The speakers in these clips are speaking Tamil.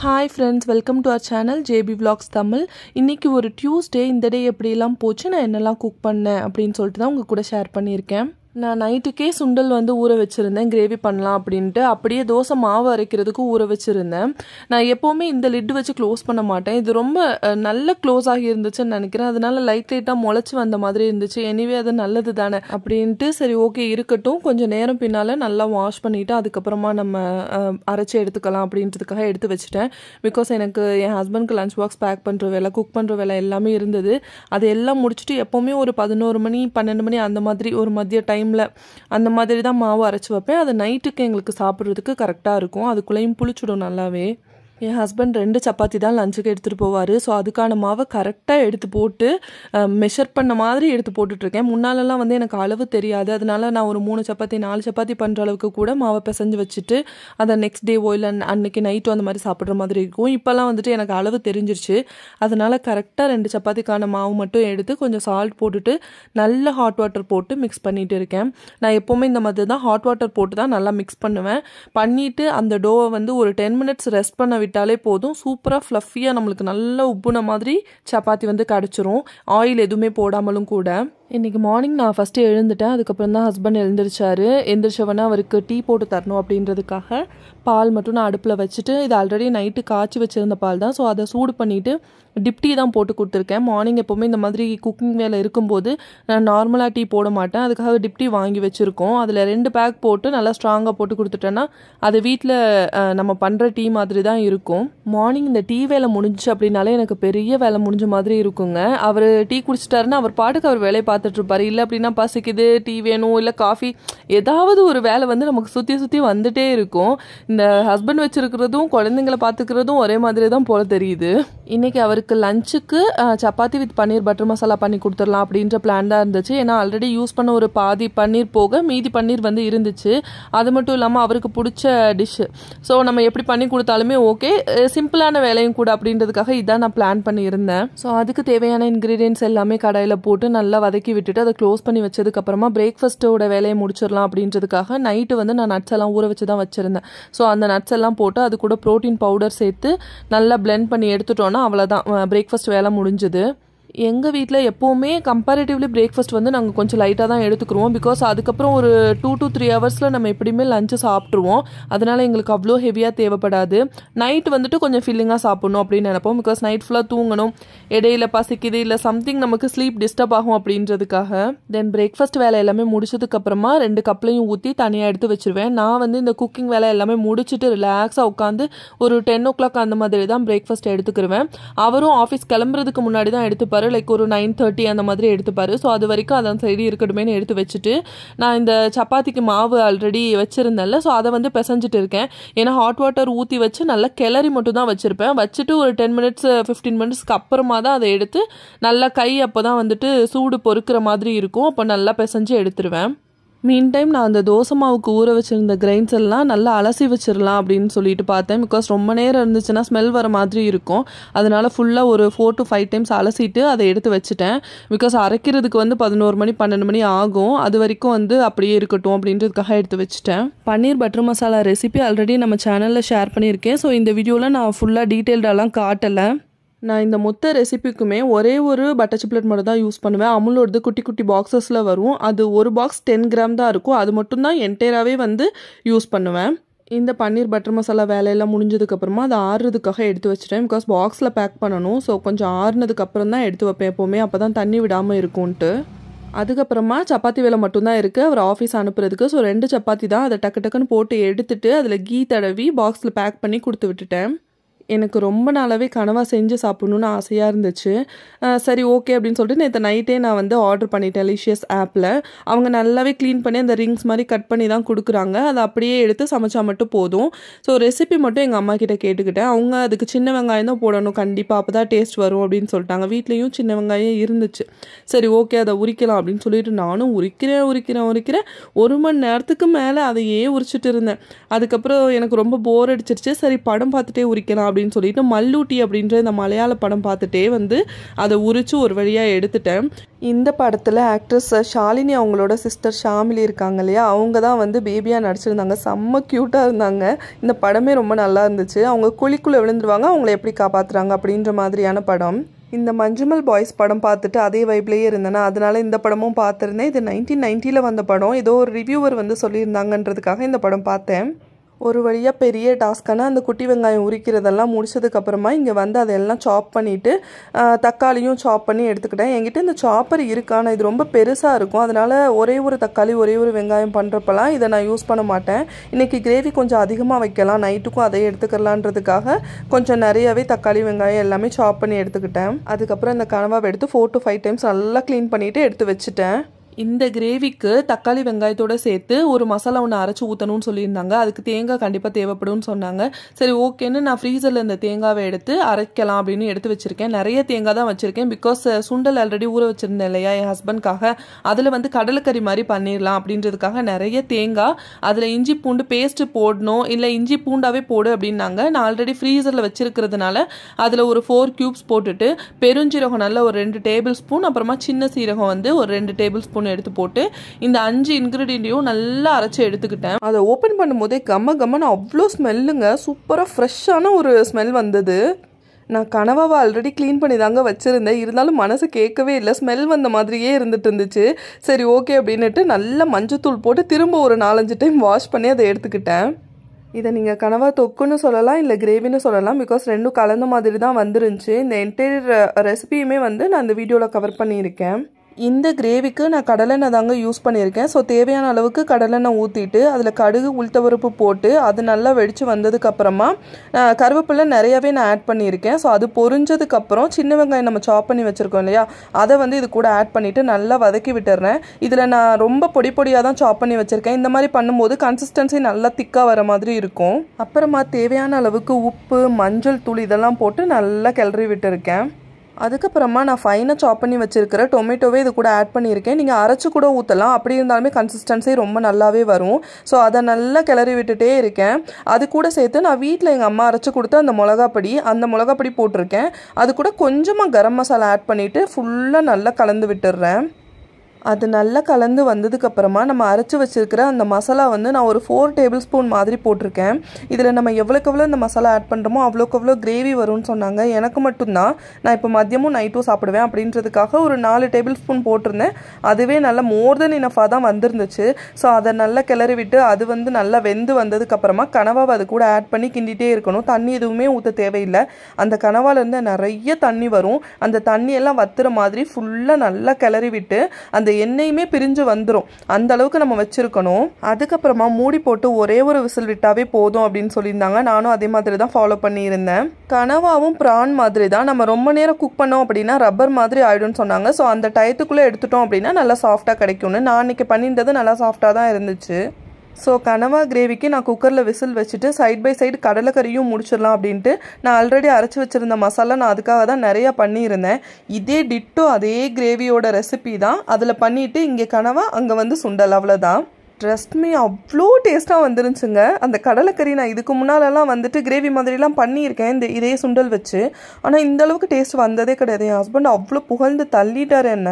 Hi friends, welcome to our channel JB Vlogs Tamil. இன்னைக்கு ஒரு Tuesday இந்த டே எப்படி எல்லாம் போச்சு நான் என்னெல்லாம் குக் பண்ணேன் அப்படினு சொல்லிட்டு தான் உங்க கூட ஷேர் பண்ணியிருக்கேன். நான் நைட்டுக்கே சுண்டல் வந்து ஊற வச்சிருந்தேன் கிரேவி பண்ணலாம் அப்படின்ட்டு அப்படியே தோசை மாவு அரைக்கிறதுக்கு ஊற வச்சிருந்தேன். நான் எப்பவுமே இந்த லிட் வச்சு க்ளோஸ் பண்ண மாட்டேன். இது ரொம்ப நல்ல க்ளோஸ் ஆகி இருந்துச்சுன்னு நினைக்கிறேன். அதனால லைட்டா முளைச்சு வந்த மாதிரி இருந்துச்சு. எனிவே அது நல்லது தானே அப்படின்ட்டு சரி ஓகே இருக்கட்டும், கொஞ்சம் நேரம் பின்னால நல்லா வாஷ் பண்ணிட்டு அதுக்கப்புறமா நம்ம அரைச்சி எடுத்துக்கலாம் அப்படின்றதுக்காக எடுத்து வச்சுட்டேன். பிகாஸ் எனக்கு என் ஹஸ்பண்ட்க்கு லஞ்ச் பாக்ஸ் பேக் பண்ணுற வேலை, குக் பண்ணுற வேலை எல்லாமே இருந்தது. அது எல்லாம் முடிச்சுட்டு எப்போவுமே ஒரு 11 மணி 12 மணி அந்த மாதிரி ஒரு மதிய டைமில் அந்த மாதிரி தான் மாவு அரைச்சி வைப்பேன். அது நைட்டுக்கு எங்களுக்கு சாப்பிட்றதுக்கு கரெக்டாக இருக்கும். அதுக்குள்ளேயும் புளிச்சுடும் நல்லாவே. என் ஹஸ்பண்ட் 2 சப்பாத்தி தான் லஞ்சுக்கு எடுத்துகிட்டு போவார். ஸோ அதுக்கான மாவை கரெக்டாக எடுத்து போட்டு மெஷர் பண்ண மாதிரி எடுத்து போட்டுட்ருக்கேன். முன்னாலெல்லாம் வந்து எனக்கு அளவு தெரியாது. அதனால நான் ஒரு 3 சப்பாத்தி 4 சப்பாத்தி பண்ணுற அளவுக்கு கூட மாவை பிசைஞ்சு வச்சுட்டு அதை நெக்ஸ்ட் டேவோ இல்லை அன்னைக்கு நைட்டோ அந்த மாதிரி சாப்பிட்ற மாதிரி இருக்கும். இப்போல்லாம் வந்துட்டு எனக்கு அளவு தெரிஞ்சிருச்சு. அதனால் கரெக்டாக 2 சப்பாத்திக்கான மாவு மட்டும் எடுத்து கொஞ்சம் சால்ட் போட்டுட்டு நல்ல ஹாட் வாட்டர் போட்டு மிக்ஸ் பண்ணிகிட்டு இருக்கேன். நான் எப்போவுமே இந்த மாதிரி தான் ஹாட் வாட்டர் போட்டு தான் நல்லா மிக்ஸ் பண்ணுவேன். பண்ணிவிட்டு அந்த டோவை வந்து ஒரு 10 மினிட்ஸ் ரெஸ்ட் பண்ண விட்டாலே போதும். சூப்பராக ஃப்ளஃபியாக நம்மளுக்கு நல்ல உப்புன மாதிரி சப்பாத்தி வந்து கிடச்சிரும், ஆயில் எதுவுமே போடாமலும் கூட. இன்றைக்கி மார்னிங் நான் ஃபஸ்ட்டு எழுந்துட்டேன். அதுக்கப்புறம் தான் ஹஸ்பண்ட் எழுந்திரிச்சாரு. எழுந்திரிச்சவொடனே அவருக்கு டீ போட்டு தரணும் அப்படின்றதுக்காக பால் மட்டும் நான் அடுப்பில் வச்சுட்டு, இது ஆல்ரெடி நைட்டு காய்ச்சி வச்சுருந்த பால் தான். ஸோ அதை சூடு பண்ணிவிட்டு டிப் டீ தான் போட்டு கொடுத்துருக்கேன். மார்னிங் எப்போவுமே இந்த மாதிரி குக்கிங் வேலை இருக்கும்போது நான் நார்மலாக டீ போட மாட்டேன். அதுக்காக டிப் டீ வாங்கி வச்சுருக்கோம். அதில் 2 பேக் போட்டு நல்லா ஸ்ட்ராங்காக போட்டு கொடுத்துட்டேன்னா அது வீட்டில் நம்ம பண்ணுற டீ மாதிரி தான் இருக்கும். மார்னிங் இந்த டீ வேலை முடிஞ்சிச்சு அப்படின்னாலே எனக்கு பெரிய வேலை முடிஞ்ச மாதிரி இருக்குங்க. அவர் டீ குடிச்சிட்டாருன்னா அவர் பாட்டுக்கு அவர் வேலையை பார்த்துட்ருப்பாரு. இல்லை அப்படின்னா பசிக்குது, டீ வேணும், இல்லை காஃபி, ஏதாவது ஒரு வேலை வந்து நமக்கு சுற்றி சுற்றி வந்துட்டே இருக்கும். இந்த ஹஸ்பண்ட் வச்சுருக்கிறதும் குழந்தைங்களை பார்த்துக்கிறதும் ஒரே மாதிரி தான் போல தெரியுது. இன்றைக்கி அவருக்கு லஞ்சுக்கு சப்பாத்தி வித் பன்னீர் பட்டர் மசாலா பண்ணி கொடுத்துடலாம் அப்படின்ற பிளான் தான் இருந்துச்சு. ஏன்னா ஆல்ரெடி யூஸ் பண்ண ஒரு பாதி பன்னீர் போக மீதி பன்னீர் வந்து இருந்துச்சு. அது மட்டும் இல்லாமல் அவருக்கு பிடிச்ச டிஷ்ஷு. ஸோ நம்ம எப்படி பண்ணி கொடுத்தாலுமே ஓகே, சிம்பிளான வேலையும் கூட அப்படின்றதுக்காக இதான் நான் பிளான் பண்ணியிருந்தேன். ஸோ அதுக்கு தேவையான இன்க்ரீடியன்ட்ஸ் எல்லாமே கடாயில் போட்டு நல்லா வதக்கி விட்டுட்டு அதை க்ளோஸ் பண்ணி வச்சதுக்கப்புறமா பிரேக்ஃபாஸ்ட்டோட வேலையை முடிச்சிடலாம் அப்படின்றதுக்காக நைட்டு வந்து நான் நட்ஸ் எல்லாம் ஊற வச்சு தான் வச்சுருந்தேன். ஸோ அந்த நட்ஸ் எல்லாம் போட்டு அது கூட ப்ரோட்டீன் பவுடர் சேர்த்து நல்லா பிளெண்ட் பண்ணி எடுத்துட்டோன்னா அவ்வளோதான், பிரேக்ஃபாஸ்ட் வேலை முடிஞ்சுது. எங்கள் வீட்டில் எப்போவுமே கம்பேரிட்டிவ்லி பிரேக்ஃபாஸ்ட் வந்து நாங்கள் கொஞ்சம் லைட்டாக தான் எடுத்துக்கிறோம். பிகாஸ் அதுக்கப்புறம் ஒரு 2 to 3 ஹவர்ஸில் நம்ம எப்படியுமே லஞ்சு சாப்பிட்ருவோம். அதனால் எங்களுக்கு அவ்வளோ ஹெவியாக தேவைப்படாது. நைட்டு வந்துட்டு கொஞ்சம் ஃபில்லிங்காக சாப்பிட்ணும் அப்படின்னு நினைப்போம். பிகாஸ் நைட் ஃபுல்லாக தூங்கணும், இடையில பசிக்குது, இல்லை சம்திங் நமக்கு ஸ்லீப் டிஸ்டர்ப் ஆகும் அப்படின்றதுக்காக. தென் பிரேக்ஃபாஸ்ட் வேலை எல்லாமே முடிச்சதுக்கப்புறமா 2 கப்லையும் ஊற்றி தனியாக எடுத்து வச்சுருவேன். நான் வந்து இந்த குக்கிங் வேலை எல்லாமே முடிச்சுட்டு ரிலாக்ஸாக உட்காந்து ஒரு 10 o'clock அந்த மாதிரி தான் பிரேக்ஃபாஸ்ட் எடுத்துக்கிருவேன். அவரும் ஆஃபீஸ் கிளம்புறதுக்கு முன்னாடி தான் எடுத்துப்பாரு. லைக் ஒரு 9:30 அந்த மாதிரி எடுத்துப்பாரு. ஸோ அது வரைக்கும் அதான் சைடு இருக்கட்டுமேனு எடுத்து வச்சுட்டு நான் இந்த சப்பாத்திக்கு மாவு ஆல்ரெடி வச்சிருந்தேன்ல, ஸோ அதை வந்து பிசைஞ்சிட்டு இருக்கேன். ஏன்னா ஹாட் வாட்டர் ஊற்றி வச்சு நல்லா கிளறி மட்டும் தான் வச்சிருப்பேன். வச்சுட்டு ஒரு 10 மினிட்ஸ் 15 மினிட்ஸ்க்கு அப்புறமா தான் அதை எடுத்து நல்லா கை அப்போ தான் வந்துட்டு சூடு பொறுக்கிற மாதிரி இருக்கும். அப்போ நல்லா பிசைஞ்சு எடுத்துருவேன். மீன் டைம் நான் அந்த தோசை மாவுக்கு ஊற வச்சுருந்த கிரைன்ஸ் எல்லாம் நல்லா அலசி வச்சிடலாம் அப்படின்னு சொல்லிட்டு பார்த்தேன். பிகாஸ் ரொம்ப நேரம் இருந்துச்சுன்னா ஸ்மெல் வர மாதிரி இருக்கும். அதனால ஃபுல்லாக ஒரு 4 to 5 டைம்ஸ் அலசிட்டு அதை எடுத்து வச்சுட்டேன். பிகாஸ் அரைக்கிறதுக்கு வந்து 11 மணி 12 மணி ஆகும். அது வரைக்கும் வந்து அப்படியே இருக்கட்டும் அப்படின்றதுக்காக எடுத்து வச்சுட்டேன். பன்னீர் பட்டர் மசாலா ரெசிபி ஆல்ரெடி நம்ம சேனலில் ஷேர் பண்ணியிருக்கேன். ஸோ இந்த வீடியோவில் நான் ஃபுல்லாக டீட்டெயில்டெல்லாம் காட்டலை. நான் இந்த மொத்த ரெசிபிக்குமே ஒரே ஒரு பட்டர் சிப்லெட் மட்டும் தான் யூஸ் பண்ணுவேன். அமுலோடது குட்டி குட்டி பாக்ஸஸில் வரும். அது ஒரு பாக்ஸ் 10 கிராம் தான் இருக்கும். அது மட்டும் தான் என்டையராகவே வந்து யூஸ் பண்ணுவேன். இந்த பன்னீர் பட்டர் மசாலா வேலையெல்லாம் முடிஞ்சதுக்கப்புறமா அதை ஆறுறதுக்காக எடுத்து வச்சுட்டேன். பிகாஸ் பாக்ஸில் பேக் பண்ணணும். ஸோ கொஞ்சம் ஆறுனதுக்கப்புறம் தான் எடுத்து வைப்பேன் எப்போவுமே, அப்போ தான் தண்ணி விடாமல் இருக்கும்ன்ட்டு. அதுக்கப்புறமா சப்பாத்தி வேலை மட்டும்தான் இருக்குது அவர் ஆஃபீஸ் அனுப்புறதுக்கு. ஸோ 2 சப்பாத்தி தான், அதை டக்கு டக்குன்னு போட்டு எடுத்துட்டு அதில் கீ தடவி பாக்ஸில் பேக் பண்ணி கொடுத்து விட்டுட்டேன். எனக்கு ரொம்ப நாளாகவே கனவா செஞ்சு சாப்பிட்ணுன்னு ஆசையாக இருந்துச்சு. சரி ஓகே அப்படின்னு சொல்லிட்டு நேற்று நைட்டே நான் வந்து ஆர்டர் பண்ணிட்டேன் லிஷியஸ் ஆப்பில். அவங்க நல்லாவே க்ளீன் பண்ணி அந்த ரிங்ஸ் மாதிரி கட் பண்ணி தான் கொடுக்குறாங்க. அதை அப்படியே எடுத்து சமைச்சா மட்டும் போதும். ஸோ ரெசிபி மட்டும் எங்கள் அம்மா கிட்டே கேட்டுக்கிட்டேன். அவங்க அதுக்கு சின்ன வெங்காயம் தான் போடணும் கண்டிப்பாக, அப்போ தான் டேஸ்ட் வரும் அப்படின்னு சொல்லிட்டாங்க. வீட்லேயும் சின்ன வெங்காயம் இருந்துச்சு. சரி ஓகே அதை உரிக்கலாம் அப்படின்னு சொல்லிட்டு நானும் உரிக்கிறேன். 1 மணி நேரத்துக்கு மேலே அதையே உரிச்சிட்டு இருந்தேன். அதுக்கப்புறம் எனக்கு ரொம்ப போர் அடிச்சிருச்சு. சரி படம் பார்த்துட்டே உரிக்கலாம் அப்படின்னு சொல்லிட்டு மல்லூட்டி அப்படின்ற இந்த மலையாள படம் பார்த்துட்டே வந்து அதை உரிச்சு ஒரு வழியாக எடுத்துட்டேன். இந்த படத்தில் ஆக்ட்ரஸ் ஷாலினி அவங்களோட சிஸ்டர் ஷாமிலி இருக்காங்க இல்லையா, அவங்க தான் வந்து பேபியாக நடிச்சிருந்தாங்க. செம்ம க்யூட்டாக இருந்தாங்க. இந்த படமே ரொம்ப நல்லா இருந்துச்சு. அவங்க குழிக்குள்ளே விழுந்துருவாங்க, அவங்கள எப்படி காப்பாற்றுறாங்க அப்படின்ற மாதிரியான படம். இந்த மஞ்சுமல் பாய்ஸ் படம் பார்த்துட்டு அதே வைப்லேயே இருந்தேன்னா, அதனால இந்த படமும் பார்த்துருந்தேன். இது 1990 வந்த படம். ஏதோ ஒரு ரிவ்யூவர் வந்து சொல்லியிருந்தாங்கன்றதுக்காக இந்த படம் பார்த்தேன். ஒரு வழியாக பெரிய டாஸ்க்கான அந்த குட்டி வெங்காயம் உரிக்கிறதெல்லாம் முடிச்சதுக்கப்புறமா இங்கே வந்து அதெல்லாம் சாப் பண்ணிவிட்டு தக்காளியும் சாப் பண்ணி எடுத்துக்கிட்டேன். என்கிட்ட இந்த சாப்பர் இருக்கான இது ரொம்ப பெருசாக இருக்கும், அதனால் ஒரே ஒரு தக்காளி ஒரே ஒரு வெங்காயம் பண்ணுறப்பெல்லாம் இதை நான் யூஸ் பண்ண மாட்டேன். இன்றைக்கி கிரேவி கொஞ்சம் அதிகமாக வைக்கலாம், நைட்டுக்கும் அதை எடுத்துக்கலான்றதுக்காக கொஞ்சம் நிறையவே தக்காளி வெங்காயம் எல்லாமே சாப் பண்ணி எடுத்துக்கிட்டேன். அதுக்கப்புறம் இந்த கனவாவை எடுத்து 4 to 5 times நல்லா க்ளீன் பண்ணிவிட்டு எடுத்து வச்சுட்டேன். இந்த கிரேவிக்கு தக்காளி வெங்காயத்தோடு சேர்த்து ஒரு மசாலா ஒன்று அரைச்சி ஊற்றணும்னு சொல்லியிருந்தாங்க. அதுக்கு தேங்காய் கண்டிப்பாக தேவைப்படும்னு சொன்னாங்க. சரி ஓகேன்னு நான் ஃப்ரீசரில் இந்த தேங்காவை எடுத்து அரைக்கலாம் அப்படின்னு எடுத்து வச்சுருக்கேன். நிறைய தேங்காய் தான் வச்சுருக்கேன். பிகாஸ் சுண்டல் ஆல்ரெடி ஊற வச்சுருந்தேன் இல்லையா என் ஹஸ்பண்ட்காக, அதில் வந்து கடலைக்கறி மாதிரி பண்ணிடலாம் அப்படின்றதுக்காக நிறைய தேங்காய், அதில் இஞ்சி பூண்டு பேஸ்ட்டு போடணும், இல்லை இஞ்சி பூண்டாவே போடு அப்படின்னாங்க. நான் ஆல்ரெடி ஃப்ரீசரில் வச்சுருக்கிறதுனால அதில் ஒரு 4 cubes போட்டுட்டு பெருஞ்சீரகம் நல்ல ஒரு 2 டேபிள் ஸ்பூன், அப்புறமா சின்ன சீரகம் வந்து ஒரு 2 டேபிள் ஸ்பூன் எடுத்து போட்டு இந்த 5 இன்கிரீடியன்ட்டையும் நல்லா அரைச்சி எடுத்துக்கிட்டேன். அதை ஓப்பன் பண்ணும்போதே கம்மன்னு அவ்வளோ ஸ்மெல்லுங்க, சூப்பராக ஃப்ரெஷ்ஷான ஒரு ஸ்மெல் வந்தது. நான் கனவாவை ஆல்ரெடி க்ளீன் பண்ணி தாங்க வச்சுருந்தேன், இருந்தாலும் மனசு கேட்கவே இல்லை, ஸ்மெல் வந்த மாதிரியே இருந்துச்சு. சரி ஓகே அப்படின்னுட்டு நல்லா மஞ்சத்தூள் போட்டு திரும்ப ஒரு 4-5 டைம் வாஷ் பண்ணி அதை எடுத்துக்கிட்டேன். இதை நீங்கள் கனவா தொக்குன்னு சொல்லலாம், இல்லை கிரேவின்னு சொல்லலாம். பிகாஸ் ரெண்டும் கலந்த மாதிரி தான் வந்துருந்துச்சு. இந்த என்டையர் ரெசிபியுமே வந்து நான் இந்த வீடியோவில் கவர் பண்ணியிருக்கேன். இந்த கிரேவிக்கு நான் கடலெண்ணெய் தாங்க யூஸ் பண்ணியிருக்கேன். ஸோ தேவையான அளவுக்கு கடலெண்ணெய் ஊற்றிட்டு அதில் கடுகு உளுத்தம்பருப்பு போட்டு அது நல்லா வெடித்து வந்ததுக்கப்புறமா கருவேப்பிலை நிறையவே நான் ஆட் பண்ணியிருக்கேன். ஸோ அது பொரிஞ்சதுக்கப்புறம் சின்ன வெங்காயம் நம்ம சாப் பண்ணி வச்சுருக்கோம் இல்லையா, அதை வந்து இது கூட ஆட் பண்ணிவிட்டு நல்லா வதக்கி விட்டுறேன். இதில் நான் ரொம்ப பொடியாக தான் சாப் பண்ணி வச்சுருக்கேன். இந்த மாதிரி பண்ணும்போது கன்சிஸ்டன்சி நல்லா திக்காக வர மாதிரி இருக்கும். அப்புறமா தேவையான அளவுக்கு உப்பு, மஞ்சள் தூள் இதெல்லாம் போட்டு நல்லா கிளறி விட்டுருக்கேன். அதுக்கப்புறமா நான் ஃபைனாக சாப் பண்ணி வச்சுருக்கிற டொமேட்டோவே இது கூட ஆட் பண்ணியிருக்கேன். நீங்கள் அரைச்சி கூட ஊற்றலாம், அப்படி இருந்தாலுமே கன்சிஸ்டன்சி ரொம்ப நல்லாவே வரும். ஸோ அதை நல்லா கிளறி விட்டுட்டே இருக்கேன். அது கூட சேர்த்து நான் வீட்டில் எங்கள் அம்மா அரைச்சி கொடுத்த அந்த மிளகாப்பொடி போட்டிருக்கேன். அது கூட கொஞ்சமாக கரம் மசாலா ஆட் பண்ணிவிட்டு ஃபுல்லாக நல்லா கலந்து விட்டுடுறேன். அது நல்லா கலந்து வந்ததுக்கப்புறமா நம்ம அரைச்சி வச்சுருக்கிற அந்த மசாலா வந்து நான் ஒரு 4 டேபிள் ஸ்பூன் மாதிரி போட்டிருக்கேன். இதில் நம்ம எவ்வளோக்கு எவ்வளோ இந்த மசாலா ஆட் பண்ணுறோமோ அவ்வளோக்கு எவ்வளோ கிரேவி வரும்னு சொன்னாங்க. எனக்கு மட்டும்தான், நான் இப்போ மதியமும் நைட்டும் சாப்பிடுவேன் அப்படின்றதுக்காக ஒரு 4 டேபிள் ஸ்பூன் போட்டிருந்தேன். அதுவே நல்லா மோர் தென் இனஃபாக தான் வந்துருந்துச்சு. ஸோ அதை நல்லா கிளறி விட்டு அது வந்து நல்லா வெந்து வந்ததுக்கப்புறமா கனவாவை அது கூட ஆட் பண்ணி கிண்டிகிட்டே இருக்கணும். தண்ணி எதுவுமே ஊற்ற தேவையில்லை. அந்த கனவாலேருந்து நிறைய தண்ணி வரும். அந்த தண்ணியெல்லாம் வத்துற மாதிரி ஃபுல்லாக நல்லா கிளறி விட்டு அந்த எண்ணெயுமே பிரிஞ்சு வந்துடும், அந்த அளவுக்கு நம்ம வச்சிருக்கணும். அதுக்கப்புறமா மூடி போட்டு ஒரே ஒரு விசில் விட்டாவே போதும் அப்படின்னு சொல்லியிருந்தாங்க. நானும் அதே மாதிரி தான் ஃபாலோ பண்ணியிருந்தேன். கனவாவும் ப்ரான் மாதிரி தான், நம்ம ரொம்ப நேரம் குக் பண்ணோம் அப்படின்னா ரப்பர் மாதிரி ஆயிடும்னு சொன்னாங்க. ஸோ அந்த டயத்துக்குள்ளே எடுத்துட்டோம் அப்படின்னா நல்லா சாஃப்டாக கிடைக்கும்னு. நான் அன்றைக்கி பண்ணியிருந்தது நல்லா சாஃப்டாக தான் இருந்துச்சு. ஸோ கனவா கிரேவிக்கு நான் குக்கரில் விசில் வச்சுட்டு சைட் பை சைடு கடலைக்கறியும் முடிச்சிடலாம் அப்படின்ட்டு நான் ஆல்ரெடி அரைச்சி வச்சுருந்த மசாலா நான் அதுக்காக தான் நிறையா பண்ணியிருந்தேன். இதே டிட்டோ அதே கிரேவியோட ரெசிபி தான் அதில் பண்ணிவிட்டு இங்கே கனவா அங்கே வந்து சுண்டல், அவ்வளோதான். ட்ரஸ்ட் மீ அவ்வளோ டேஸ்ட்டாக வந்துருந்துச்சுங்க. அந்த கடலைக்கறி நான் இதுக்கு முன்னாலெல்லாம் வந்துட்டு கிரேவி மாதிரிலாம் பண்ணியிருக்கேன் இதே சுண்டல் வச்சு, ஆனால் இந்தளவுக்கு டேஸ்ட் வந்ததே கிடையாது. என் ஹஸ்பண்ட் அவ்வளோ புகழ்ந்து தள்ளிட்டார் என்ன.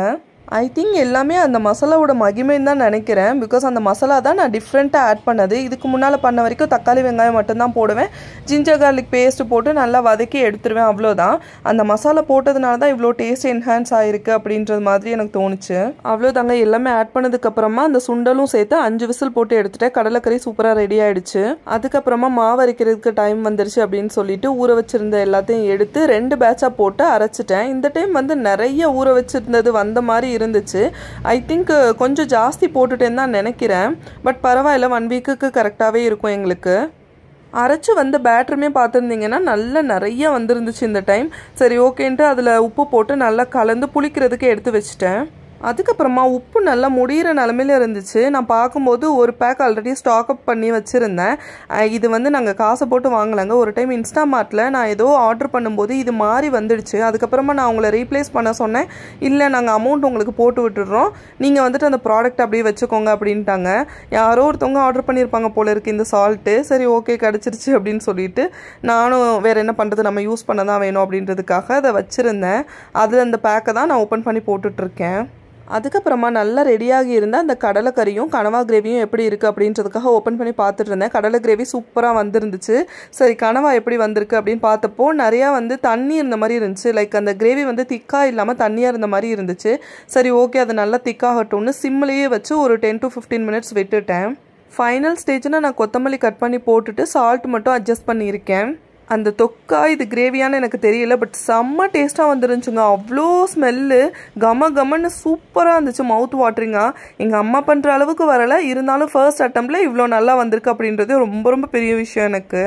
ஐ திங்க் எல்லாமே அந்த மசாலாவோட மகிமைன்னு தான் நினைக்கிறேன். பிகாஸ் அந்த மசாலா தான் நான் டிஃப்ரெண்ட்டாக ஆட் பண்ணது. இதுக்கு முன்னால் பண்ண வரைக்கும் தக்காளி வெங்காயம் மட்டும்தான் போடுவேன், ஜிஞ்சர் கார்லிக் பேஸ்ட்டு போட்டு நல்லா வதக்கி எடுத்துருவேன், அவ்வளோதான். அந்த மசாலா போட்டதுனால தான் இவ்வளோ டேஸ்ட் என்ஹான்ஸ் ஆகிருக்கு அப்படின்றது மாதிரி எனக்கு தோணுச்சு. அவ்வளோதாங்க, எல்லாமே ஆட் பண்ணதுக்கப்புறமா அந்த சுண்டலும் சேர்த்து 5 விசில் போட்டு எடுத்துட்டேன். கடலைக்கறி சூப்பராக ரெடி ஆகிடுச்சு. அதுக்கப்புறமா மாவு அரைக்கிறதுக்கு டைம் வந்துருச்சு அப்படின்னு சொல்லிட்டு ஊற வச்சுருந்த எல்லாத்தையும் எடுத்து 2 பேட்சாக போட்டு அரைச்சிட்டேன். இந்த டைம் வந்து நிறைய ஊற வச்சுருந்தது வந்த மாதிரி இருந்துச்சு. ஐ திங்க் கொஞ்சம் ஜாஸ்தி போட்டுட்டேன்னு தான் நினைக்கிறேன். பட் பரவாயில்ல, 1 வீக்குக்கு கரெக்டாகவே இருக்கும் எங்களுக்கு. அரைச்சி வந்த பேட்டருமே பார்த்துருந்தீங்கன்னா நிறைய வந்துருந்துச்சு இந்த டைம். சரி ஓகேன்ட்டு அதில் உப்பு போட்டு நல்லா கலந்து புளிக்கிறதுக்கு எடுத்து வச்சுட்டேன். அதுக்கப்புறமா உப்பு நல்லா முடிகிற நிலமையில இருந்துச்சு. நான் பார்க்கும்போது ஒரு பேக் ஆல்ரெடி ஸ்டாக் அப் பண்ணி வச்சுருந்தேன். இது வந்து நாங்கள் காசை போட்டு வாங்கலைங்க. ஒரு டைம் இன்ஸ்டாமார்ட்டில் நான் ஏதோ ஆர்டர் பண்ணும்போது இது மாதிரி வந்துடுச்சு. அதுக்கப்புறமா நான் உங்களை ரீப்ளேஸ் பண்ண சொன்னேன். இல்லை, நாங்கள் அமௌண்ட் உங்களுக்கு போட்டு விட்டுடுறோம், நீங்கள் வந்துட்டு அந்த ப்ராடக்ட் அப்படியே வச்சுக்கோங்க அப்படின்ட்டாங்க. யாரோ ஒருத்தவங்க ஆர்டர் பண்ணியிருப்பாங்க போல இருக்குது இந்த சால்ட்டு. சரி, ஓகே, கிடச்சிருச்சு அப்படின்னு சொல்லிட்டு நானும் வேறு என்ன பண்ணுறது, நம்ம யூஸ் பண்ண தான் வேணும் அப்படின்றதுக்காக அதை வச்சுருந்தேன். அது அந்த பேக்கை தான் நான் ஓப்பன் பண்ணி போட்டுட்ருக்கேன். அதுக்கப்புறமா நல்லா ரெடியாகி இருந்த அந்த கடலைக்கறியும் கனவா கிரேவியும் எப்படி இருக்குது அப்படின்றதுக்காக ஓப்பன் பண்ணி பார்த்துட்டு இருந்தேன். கடலை கிரேவி சூப்பராக வந்துருந்துச்சு. சரி, கனவா எப்படி வந்திருக்கு அப்படின்னு பார்த்தப்போ நிறையா வந்து தண்ணி இருந்த மாதிரி இருந்துச்சு. லைக் அந்த கிரேவி வந்து திக்காக இல்லாமல் தண்ணியாக இருந்த மாதிரி இருந்துச்சு. சரி, ஓகே, அது நல்லா திக்காகட்டும்னு சிம்லேயே வச்சு ஒரு 10 to 15 minutes விட்டுட்டேன். ஃபைனல் ஸ்டேஜ்னால் நான் கொத்தமல்லி கட் பண்ணி போட்டுட்டு சால்ட் மட்டும் அட்ஜஸ்ட் பண்ணியிருக்கேன். அந்த தொக்கா இது கிரேவியானு எனக்கு தெரியல, பட் செம்ம டேஸ்ட்டாக வந்துருந்துச்சுங்க. அவ்வளோ ஸ்மெல்லு, கமன்னு சூப்பராக இருந்துச்சு, மவுத் வாட்டரிங்காக. எங்கள் அம்மா பண்ணுற அளவுக்கு வரலை, இருந்தாலும் ஃபர்ஸ்ட் அட்டம்ப்டில் இவ்வளோ நல்லா வந்திருக்கு அப்படின்றது ரொம்ப பெரிய விஷயம் எனக்கு.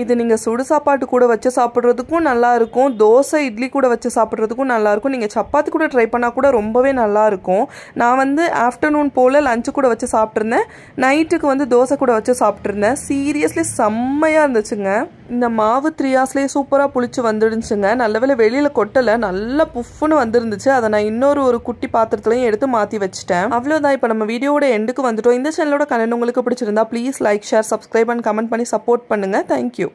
இது நீங்கள் சுடு சாப்பாட்டு கூட வச்சு சாப்பிட்றதுக்கும் நல்லாயிருக்கும், தோசை இட்லி கூட வச்சு சாப்பிட்றதுக்கும் நல்லாயிருக்கும், நீங்கள் சப்பாத்தி கூட ட்ரை பண்ணால் கூட ரொம்பவே நல்லாயிருக்கும். நான் வந்து ஆஃப்டர்நூன் போல் லஞ்சு கூட வச்சு சாப்பிட்ருந்தேன், நைட்டுக்கு வந்து தோசை கூட வச்சு சாப்பிட்ருந்தேன். சீரியஸ்லி செம்மையாக இருந்துச்சுங்க. இந்த மாவு 3 hours சூப்பராக புளிச்சு வந்துடுச்சுங்க. நல்லவேளை வெளியில் கொட்டலை, நல்லா புஃப்னு வந்துருந்துச்சு. அதை நான் ஒரு குட்டி பாத்திரத்துலையும் எடுத்து மாற்றி வச்சுட்டேன். அவ்வளோதான், இப்போ நம்ம வீடியோட எண்டுக்கு வந்துட்டோம். இந்த சேனலோட கண்டென்ட் உங்களுக்கு பிடிச்சிருந்தா please like, share, subscribe and comment பண்ணி சப்போர்ட் பண்ணுங்கள். தேங்க்யூ.